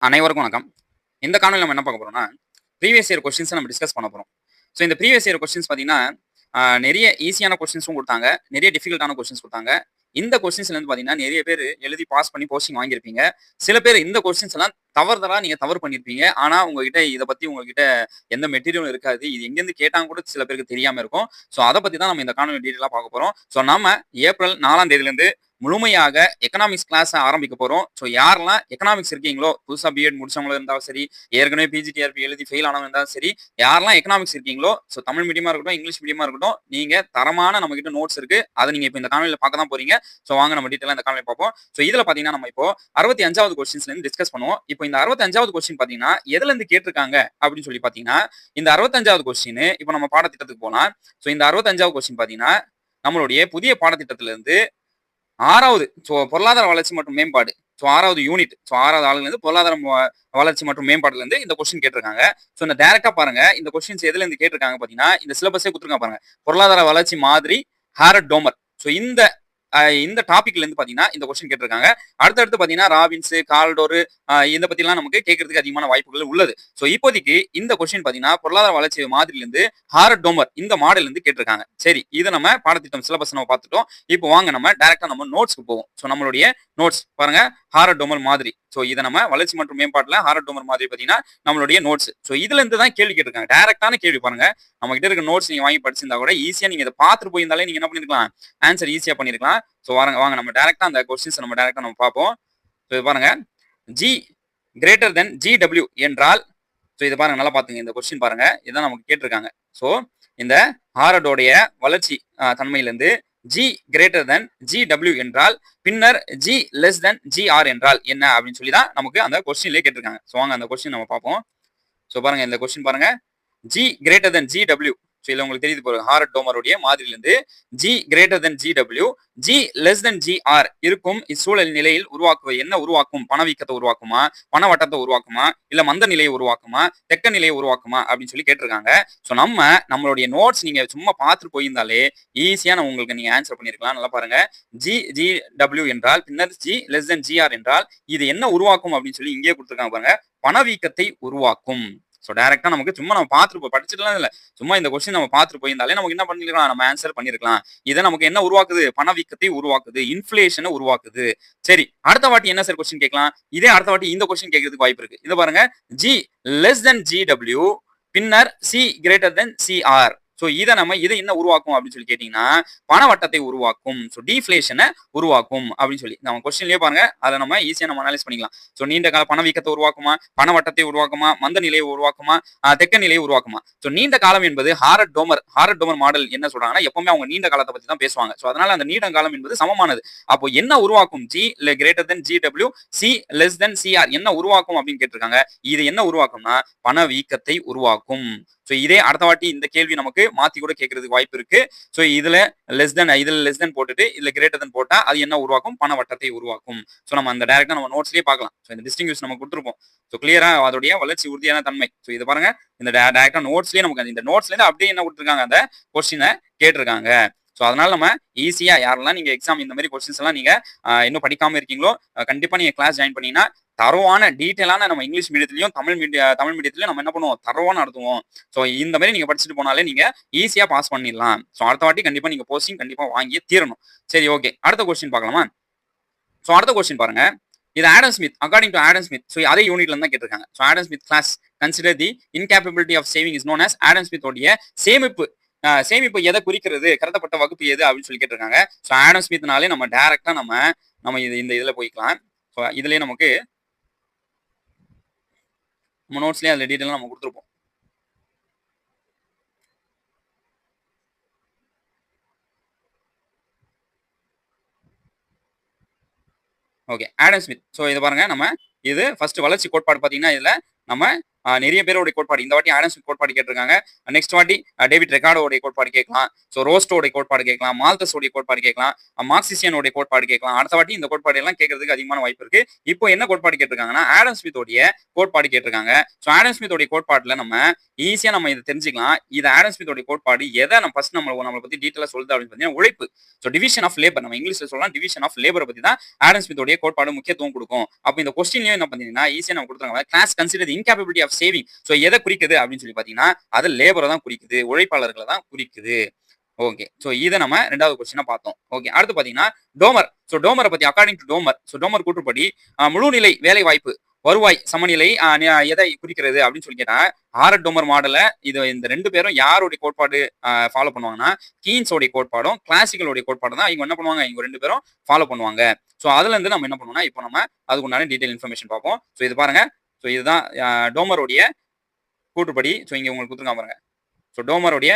அனைவருக்கும் வணக்கம். இந்த காணொளில நம்ம என்ன பார்க்க போறோம்னா, ப்ரீவியஸ் இயர் கொஸ்டின்ஸ நம்ம டிஸ்கஸ் பண்ண போறோம். ஸோ இந்த ப்ரீவியஸ் இயர் கொஸ்டின்ஸ் பார்த்தீங்கன்னா, நெறைய ஈஸியான கொஸ்டின்ஸும் குடுத்தாங்க. நெறைய டிஃபிகல்ட்டான கொஸ்டின்ஸ் குடுத்தாங்க. இந்த கொஸ்டின்ஸ்லேருந்து பார்த்தீங்கன்னா, நெறைய பேரு எழுதி பாஸ் பண்ணி போஸ்டிங் வாங்கியிருப்பீங்க. சில பேர் இந்த கொஸ்டின்ஸ் எல்லாம் தவறுதலா நீங்க தவறு பண்ணியிருப்பீங்க. ஆனா, உங்ககிட்ட இத பத்தி உங்ககிட்ட எந்த மெட்டீரியலும் இருக்காது. இது எங்கேருந்து கேட்டாங்க கூட சில பேருக்கு தெரியாம இருக்கும். ஸோ அத பத்தி தான் நம்ம இந்த காணொளி டீட்டெயிலா பார்க்க போறோம். ஸோ நம்ம ஏப்ரல் 4ஆம் தேதியிலிருந்து முழுமையாக எக்கனாமிக்ஸ் கிளாஸ ஆரம்பிக்க போறோம். ஸோ யாரெல்லாம் எக்கனாமிக்ஸ் இருக்கீங்களோ, புதுசா பிஎட் முடிச்சவங்களா இருந்தாலும் சரி, ஏற்கனவே பிஜிடிஆர்பி எழுதி ஃபெயில் ஆனவங்க இருந்தாலும் சரி, யாரெல்லாம் எக்கனாமிக்ஸ் இருக்கீங்களோ, ஸோ தமிழ் மீடியமா இருக்கட்டும், இங்கிலீஷ் மீடியமா இருக்கட்டும், நீங்க தரமான நம்மகிட்ட நோட்ஸ் இருக்கு. அத நீங்க இப்ப இந்த காணொளியில பார்க்க தான் போறீங்க. ஸோ வாங்க நம்ம டீட்டெயிலா இந்த காணொளி பார்ப்போம். ஸோ இதுல பார்த்தீங்கன்னா, நம்ம இப்போ 65வது கொஸ்டின்ஸ்ல இருந்து டிஸ்கஸ் பண்ணுவோம். இப்போ இந்த 65வது கொஸ்டின் பார்த்தீங்கன்னா, எதுல இருந்து கேட்டிருக்காங்க அப்படின்னு சொல்லி பார்த்தீங்கன்னா, இந்த 65வது கொஸ்டின் இப்போ நம்ம பாடத்திட்டத்துக்கு போலாம். ஸோ இந்த 65வது கொஸ்டின் பார்த்தீங்கன்னா, நம்மளுடைய புதிய பாடத்திட்டத்திலிருந்து 6வது பொருளாதார வளர்ச்சி மற்றும் மேம்பாடு. 6வது யூனிட். 6வது ஆளுலேருந்து பொருளாதார வளர்ச்சி மற்றும் மேம்பாடுல இருந்து இந்த கொஸ்டின் கேட்டிருக்காங்க. ஸோ இந்த டைரக்டா பாருங்க. இந்த கொஸ்டின்ஸ் எதுல இருந்து கேட்டிருக்காங்க பார்த்தீங்கன்னா, இந்த சிலபஸே குடுத்துருக்காங்க பாருங்க. பொருளாதார வளர்ச்சி மாதிரி ஹாரட் டோமர். ஸோ இந்த டாபிக்ல இருந்து பாத்தீங்கன்னா இந்த கொஸ்டின் கேட்டிருக்காங்க. அடுத்தடுத்து பாத்தீங்கன்னா ராபின்ஸ், கால்டோர் இத பத்திலாம் நமக்கு கேட்கறதுக்கு அதிகமான வாய்ப்புகள் உள்ளது. ஸோ இப்போதைக்கு இந்த கொஸ்டின் பாத்தீங்கன்னா பொருளாதார வளர்ச்சி மாதிரில இருந்து ஹாரட் டோமர் இந்த மாடல் இருந்து கேட்டிருக்காங்க. சரி, இதை நம்ம பாடத்திட்டம் சிலபஸ் நம்ம பார்த்துட்டோம். இப்போ வாங்க நம்ம டைரக்டா நம்ம நோட்ஸ்க்கு போவோம். ஸோ நம்மளுடைய நோட்ஸ் பாருங்க, ஹாரட் டோமர் மாதிரி. ஸோ இதை நம்ம வளர்ச்சி மற்றும் மேம்பாட்டுல ஹாரட் டோமர் மாதிரி பாத்தீங்கன்னா நம்மளுடைய நோட்ஸ். ஸோ இதுல இருந்து தான் கேள்வி கேட்டிருக்காங்க. டைரக்டான கேள்வி பாருங்க. நம்ம கிட்ட இருக்க நோட்ஸ் நீங்க வாங்கி படிச்சிருந்தா கூட ஈஸியா நீங்க இதை பார்த்துட்டு போயிருந்தாலே நீங்க என்ன பண்ணிருக்கலாம், ஆன்சர் ஈஸியா பண்ணிருக்கலாம். ஸோ வாங்க நம்ம டைரக்டா அந்த கொஸ்டின்ஸ் நம்ம டைரக்டா நம்ம பார்ப்போம். ஸோ பாருங்க, ஜி கிரேட்டர் தென் ஜிடபிள்யூ என்றால், ஸோ இதை பாருங்க நல்லா பாத்துங்க. இந்த கொஸ்டின் பாருங்க, இதான் நமக்கு கேட்டிருக்காங்க. ஸோ இந்த ஹாரடோடைய வளர்ச்சி தன்மையிலிருந்து ஜி கிரேட்டர் தென் ஜிடபிள்யூ என்றால் பின்னர் ஜி லெஸ் தென் ஜிஆர் என்றால் என்ன அப்படின்னு சொல்லி தான் நமக்கு அந்த கொஸ்டின்லேயே கேட்டிருக்காங்க. ஸோ வாங்க அந்த கொஸ்டின் நம்ம பார்ப்போம். ஸோ பாருங்க, இந்த கொஸ்டின் பாருங்க, G greater than GW. So இதில் உங்களுக்கு தெரியுது பாருங்க, ஹாரட் டோமருடைய மாதிரிலிருந்து G greater than GW, G less than GR இருக்கும் இச்சூழல் நிலையில் என்ன உருவாக்கும்? பணவீக்கத்தை உருவாக்குமா, பணவட்டத்தை உருவாக்குமா, இல்ல மந்த நிலையை உருவாக்குமா, தெக்க நிலையை உருவாக்குமா அப்படின்னு சொல்லி கேட்டிருக்காங்க. ஸோ நம்மளுடைய நோட்ஸ் நீங்க சும்மா பார்த்துட்டு போயிருந்தாலே ஈஸியா உங்களுக்கு நீங்க ஆன்சர் பண்ணிருக்கலாம். நல்லா பாருங்க, ஜிடபிள்யூ என்றால் பின்னர் ஜி லெஸ் தென் ஜிஆர் என்றால் இது என்ன உருவாக்கும் அப்படின்னு சொல்லி இங்கே கொடுத்துருக்காங்க பாருங்க, பணவீக்கத்தை உருவாக்கும். ஸோ டைரக்டா நமக்கு சும்மா நம்ம பார்த்துட்டு படிச்சுட்டுலாம் இல்லை, சும்மா இந்த கொஸ்டின் நம்ம பார்த்துட்டு போயிருந்தாலே நமக்கு என்ன பண்ணிருக்கலாம், நம்ம ஆன்சர் பண்ணிருக்கலாம். இதை நமக்கு என்ன உருவாக்குது? பணவீக்கத்தை உருவாக்குது, இன்ஃபிளேஷனை உருவாக்குது. சரி, அடுத்த வாட்டி என்ன சார் கொஸ்டின் கேட்கலாம்? இதே அடுத்த வாட்டி இந்த கொஸ்டின் கேட்கறதுக்கு வாய்ப்பு இருக்கு. இதை பாருங்க, ஜி லெஸ் தென் ஜிடபிள்யூ பின்னர் C greater than CR. So இதை என்ன உருவாக்கும் அப்படின்னு சொல்லி கேட்டீங்கன்னா பணவட்டத்தை உருவாக்கும். ஸோ டீஃப்ளேஷனை உருவாக்கும் அப்படின்னு சொல்லி நம்ம கொஸ்டின்லேயே பாருங்க, அதை நம்ம ஈஸியா நம்ம அனலைஸ் பண்ணிக்கலாம். ஸோ நீண்ட கால பணவீக்கத்தை உருவாக்குமா, பணவட்டத்தை உருவாக்குமா, மந்த நிலையை உருவாக்குமா, தெக்க நிலையை உருவாக்குமா. ஸோ நீண்ட காலம் என்பது ஹாரட் டோமர் மாடல் என்ன சொல்றாங்கன்னா எப்பவுமே அவங்க நீண்ட காலத்தை பத்தி தான் பேசுவாங்க. ஸோ அதனால அந்த நீண்ட காலம் என்பது சமமானது. அப்போ என்ன உருவாக்கும்? G greater than GW, C less than CR என்ன உருவாக்கும் அப்படின்னு கேட்டிருக்காங்க. இது என்ன உருவாக்கும்னா பணவீக்கத்தை உருவாக்கும். ஸோ இதே அடுத்த வாட்டி இந்த கேள்வி நமக்கு மாத்தி கூட கேட்கறதுக்கு வாய்ப்பு இருக்கு. ஸோ இதுல லெஸ் தென் போட்டுட்டு இதுல கிரேட்டர் தென் போட்டா அது என்ன உருவாக்கும்? பணவட்டத்தை உருவாக்கும். ஸோ நம்ம அந்த டைரக்டா நம்ம நோட்ஸ்லயே பார்க்கலாம். ஸோ இந்த டிஸ்டிங்யூஷ் நம்ம கொடுத்துருப்போம். ஸோ கிளியரா அதோடைய வளர்ச்சி உறுதியான தன்மை. ஸோ இது பாருங்க, இந்த டைரக்டா நோட்ஸ்லயே நமக்கு இந்த நோட்ஸ்ல இருந்து அப்படியே என்ன கொடுத்துருக்காங்க, அந்த கொஸ்டினை கேட்டிருக்காங்க. ஸோ அதனால நம்ம ஈஸியா யாரெல்லாம் நீங்க எக்ஸாம் இந்த மாதிரி கொஸ்டின்ஸ் எல்லாம் நீங்க இன்னும் படிக்காம இருக்கீங்களோ கண்டிப்பா நீங்க கிளாஸ் ஜாயின் பண்ணீங்கன்னா தரவான டீட்டெயிலான நம்ம இங்கிலீஷ் மீடியத்திலையும் தமிழ் மீடியத்திலையும் நம்ம என்ன பண்ணுவோம், தரவான நடத்துவோம். ஸோ இந்த மாதிரி நீங்க படிச்சுட்டு போனாலே நீங்க ஈஸியா பாஸ் பண்ணிடலாம். ஸோ அடுத்த வாட்டி கண்டிப்பா நீங்க போஸ்டிங் கண்டிப்பா வாங்கியே தீரணும். சரி, ஓகே, அடுத்த கொஸ்டின் பார்க்கலாமா? ஸோ அடுத்த கொஸ்டின் பாருங்க, இது Adam Smith, according to Adam Smith. So அதே யூனிட்ல தான் கேட்டிருக்காங்க. So Adam Smith class consider the incapability of saving is known as Adam Smith உடைய சேமிப்பு எதை குறிக்கிறது, கருதப்பட்ட வகுப்பு எது அப்படின்னு சொல்லி கேட்டிருக்காங்க. ஸோ ஆடம் ஸ்மித்னாலே நம்ம டைரக்டா நம்ம இந்த இதுல போய்க்கலாம். ஸோ இதுலயே நமக்கு நம்ம நோட்ஸ்லயே அதுல டீட்டெயிலாக நம்ம கொடுத்துருப்போம். Okay, Adam Smith. ஸோ இதை பாருங்க, இது ஃபர்ஸ்ட் வளர்ச்சி கோட்பாடு பார்த்தீங்கன்னா இதுல நம்ம நிறைய பேருடைய கோட்பாடு இந்த வாட்டி ஆடம் ஸ்மித் கோட்பாடு கேட்டிருக்காங்க. நெக்ஸ்ட் வாட்டி டேவிட் ரெக்கார்டோடைய கோட்பாடு கேட்கலாம். ஸோ ரோஸ்டோடைய கோட்பாடு கேட்கலாம். மால்தஸோடைய கோட்பாடு கேட்கலாம். மார்க்சிசியனுடைய கோட்பாடு கேட்கலாம். அடுத்த வாட்டி இந்த கோட்பாடு எல்லாம் கேட்கறதுக்கு அதிகமான வாய்ப்பு இருக்கு. இப்போ என்ன கோட்பாடு கேட்டிருக்காங்கன்னா ஆடம் ஸ்மித்தோடைய கோட்பாடு கேட்டிருக்காங்க. ஸோ ஆடம் ஸ்மித்தோடைய கோட்பாடுல நம்ம ஈஸியா நம்ம இதை தெரிஞ்சுக்கலாம். இது ஆடம் ஸ்மித்தோடைய கோட்பாடு எதை நம்ம ஃபர்ஸ்ட் நம்மளை பத்தி டீட்டெயிலா சொல்லுது அப்படின்னு பார்த்தீங்கன்னா உழைப்பு. ஸோ டிவிஷன் ஆஃப் லேபர், நம்ம இங்கிலீஷ்ல சொல்லலாம் டிவிஷன் ஆஃப் லேபரை பத்தி தான் ஆடம் ஸ்மித்தோடைய கோட்பாடு முக்கியத்துவம் கொடுக்கும். அப்போ இந்த கொஸ்டின்லயும் என்ன பண்ணீங்கன்னா ஈஸியா நம்ம கொடுத்துருக்காங்க. Class consider incapability of saving. So எதை குறிக்குது அப்படின்னு சொல்லி பாத்தீங்கன்னா அது லேபரை தான் குறிக்குது, உழைப்பாளர்களை தான் குறிக்குது. ஓகே, ஸோ இதை நம்ம ரெண்டாவது கொஸ்டினா பார்த்தோம். ஓகே, அடுத்து பாத்தீங்கன்னா டோமர். ஸோ டோமரை பத்தி according to Tomar, so Tomar கூற்றுப்படி முழுநிலை வேலை வாய்ப்பு வருவாய் சமநிலை எதை குறிக்கிறது அப்படின்னு சொல்லி கேட்டா ஆரட் டோமர் மாடல இந்த ரெண்டு பேரும் யாருடைய கோட்பாடு ஃபாலோ பண்ணுவாங்கன்னா கீன்ஸோடைய கோட்பாடும் கிளாசிக்கலோடைய கோட்பாடும் தான் இவங்க என்ன பண்ணுவாங்க, இவங்க ரெண்டு பேரும் ஃபாலோ பண்ணுவாங்க. ஸோ அதுல இருந்து நம்ம என்ன பண்ணுவோம்னா இப்போ நம்ம அதுக்கு உண்டான டீடைல் இன்ஃபர்மேஷன் பார்ப்போம். ஸோ இது பாருங்க, ஸோ இதுதான் டோமருடைய கூற்றுப்படி. ஸோ இங்க உங்களுக்கு கொடுத்துருக்காங்க பாருங்க. ஸோ டோமருடைய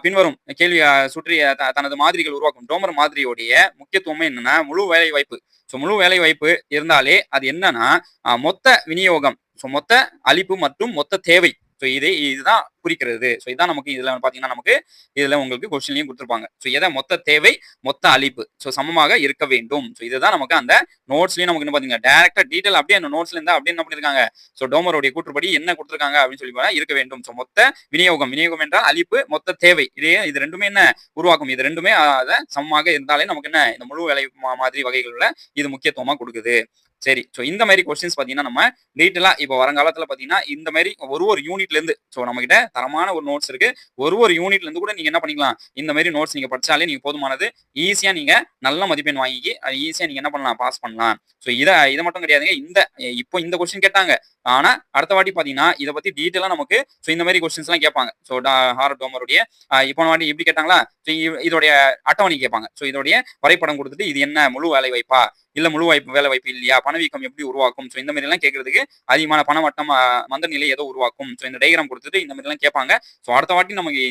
பின்வரும் கேள்வி சுற்றி தனது மாதிரிகள் உருவாக்கும். டோமர் மாதிரியோடைய முக்கியத்துவமே என்னன்னா முழு வேலை வாய்ப்பு. ஸோ முழு வேலை வாய்ப்பு இருந்தாலே அது என்னன்னா மொத்த விநியோகம், ஸோ மொத்த அளிப்பு மற்றும் மொத்த தேவை. ஸோ இதுதான் குறிக்கிறது. ஸோ இதான் நமக்கு இதுல பாத்தீங்கன்னா நமக்கு இதுல உங்களுக்கு கொஸ்டின்லயும் கொடுத்துருப்பாங்க. ஸோ எதை மொத்த தேவை மொத்த அளிப்பு ஸோ சமமாக இருக்க வேண்டும். ஸோ இதுதான் நமக்கு அந்த நோட்ஸ்லயும் நமக்கு என்ன பாத்தீங்கன்னா டேரக்டா டீடைல் அப்படியே அந்த நோட்ஸ்ல இருந்தா அப்படியே என்ன பண்ணிருக்காங்க, ஸோ டோமருடைய கூற்றுப்படி என்ன கொடுத்துருக்காங்க அப்படின்னு சொல்லி இருக்க வேண்டும். ஸோ மொத்த விநியோகம், விநியோகம் என்றால் அளிப்பு, மொத்த தேவை, இது ரெண்டுமே என்ன உருவாக்கும், இது ரெண்டுமே அதை சமமாக இருந்தாலே நமக்கு என்ன இந்த முழு வேலை மாதிரி வகைகள்ல இது முக்கியத்துவமா கொடுக்குது. சரி, ஸோ இந்த மாதிரி கொஸ்டின்ஸ் பார்த்தீங்கன்னா நம்ம டீட்டெயிலா இப்போ வருங்காலத்தில் பார்த்தீங்கன்னா இந்த மாதிரி ஒரு யூனிட்ல இருந்து ஸோ நம்ம கிட்ட தரமான ஒரு நோட்ஸ் இருக்கு. ஒரு யூனிட்ல இருந்து கூட நீங்க என்ன பண்ணிக்கலாம், இந்த மாதிரி நோட்ஸ் நீங்க படிச்சாலே நீங்க போதுமானது. ஈஸியா நீங்க நல்ல மதிப்பெண் வாங்கி ஈஸியா நீங்க என்ன பண்ணலாம், பாஸ் பண்ணலாம். ஸோ இதை மட்டும் கிடையாதுங்க. இப்போ இந்த கொஸ்டின் கேட்டாங்க, ஆனா அடுத்த வாட்டி பாத்தீங்கன்னா இதை பத்தி டீட்டெயிலா நமக்கு ஸோ இந்த மாதிரி கொஸ்டின்ஸ் எல்லாம் கேட்பாங்க. ஸோ ஹாரட் டோமருடைய இப்போ வாட்டி எப்படி கேட்டாங்களா, ஸோ இதோடைய அட்டவணை கேட்பாங்க. ஸோ இதோடைய வரைபடம் கொடுத்துட்டு இது என்ன முழு வேலை வாய்ப்பா இல்ல முழு வாய்ப்பு வேலை வாய்ப்பு இல்லையா, பணவீக்கம் எப்படி உருவாக்கும், ஸோ இந்த மாதிரி எல்லாம் கேட்கறதுக்கு அதிகமான பணவட்டம் மந்த நிலை ஏதோ உருவாக்கும். ஸோ இந்த டயக்ராம் கொடுத்துட்டு இந்த மாதிரி எல்லாம் கேட்பாங்க. ஸோ அடுத்த வாட்டி நமக்கு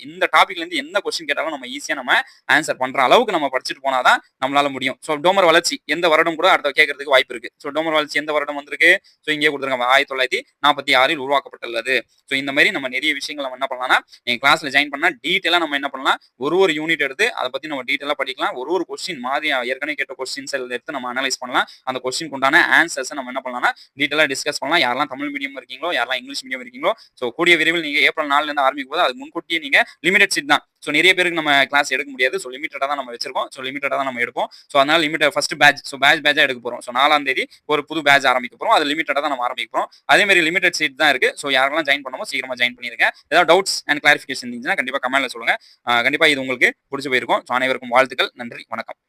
இந்த டாபிக்ல இருந்து எந்த கொஸ்டின் கேட்டாலும் நம்ம ஈஸியா நம்ம ஆன்சர் பண்ற அளவுக்கு நம்ம படிச்சுட்டு போனாதான் நம்மளால முடியும். ஸோ டோமர் வளர்ச்சி எந்த வருடம் கூட அடுத்த கேட்கறதுக்கு வாய்ப்பு இருக்கு. ஸோ டோமர் வளர்ச்சி எந்த வருடம் வந்திருக்கு, ஸோ இங்கே கொடுத்துருக்காங்க 1946 உருவாக்கப்பட்டுள்ளது. ஸோ இந்த மாதிரி நம்ம நிறைய விஷயங்கள் நம்ம என்ன பண்ணலாம்னா நீங்க கிளாஸ்ல ஜாயின் பண்ணா டீட்டெயிலா நம்ம என்ன பண்ணலாம், ஒரு யூனிட் எடுத்து அதை பத்தி நம்ம டீட்டெயிலா படிக்கலாம். ஒரு கொஸ்டின் மாதிரி ஏற்கனவே கேட்ட கொஸ்டின்ஸ் எடுத்து நம்ம அனலைஸ் பண்ணலாம். அந்த கொஸ்டின் உண்டான ஆன்சர்ஸ் நம்ம என்ன பண்ணலாம்னா டீட்டெயிலா டிஸ்கஸ் பண்ணலாம். யாரெல்லாம் தமிழ் மீடியம் இருக்கீங்களோ, யாரெல்லாம் இங்கிலீஷ் மீடியம் இருக்கீங்களோ, ஸோ கூடிய விரைவில் நீங்க ஏப்ரல் 4ல இருந்து ஆரம்பிக்கும் போது அது முன்கூட்டியே நீங்க லிமிடெட் சீட் தான். ஸோ நிறைய பேருக்கு நம்ம கிளாஸ் எடுக்க முடியாது. ஸோ லிமிட்டடா தான் நம்ம வச்சிருக்கோம். ஸோ லிமிட்டடா தான் நம்ம எடுப்போம். ஸோ அதனால லிமிட்டட் ஃபர்ஸ்ட் பேட்ச், ஸோ பேட்சா எடுக்க போறோம். ஸோ 4ஆம் தேதி ஒரு புது பேட்ச் ஆரம்பிக்க போறோம். அது லிமிட்டடா தான் நம்ம ஆரம்பிக்க போறோம். அதே மாதிரி லிமிடெட் சீட் தான் இருக்கு. ஸோ யாரெல்லாம் ஜாயின் பண்ணமோ சீக்கிரமா ஜாயின் பண்ணிருங்க. ஏதாவது டவுட்ஸ் அண்ட் கிளாரிஃபிகேஷன் இருந்துச்சுன்னா கண்டிப்பா கமெண்ட்ல சொல்லுங்க. கண்டிப்பா இது உங்களுக்கு பிடிச்சி போயிருக்கும். ஸோ அனைவருக்கும் வாழ்த்துக்கள். நன்றி, வணக்கம்.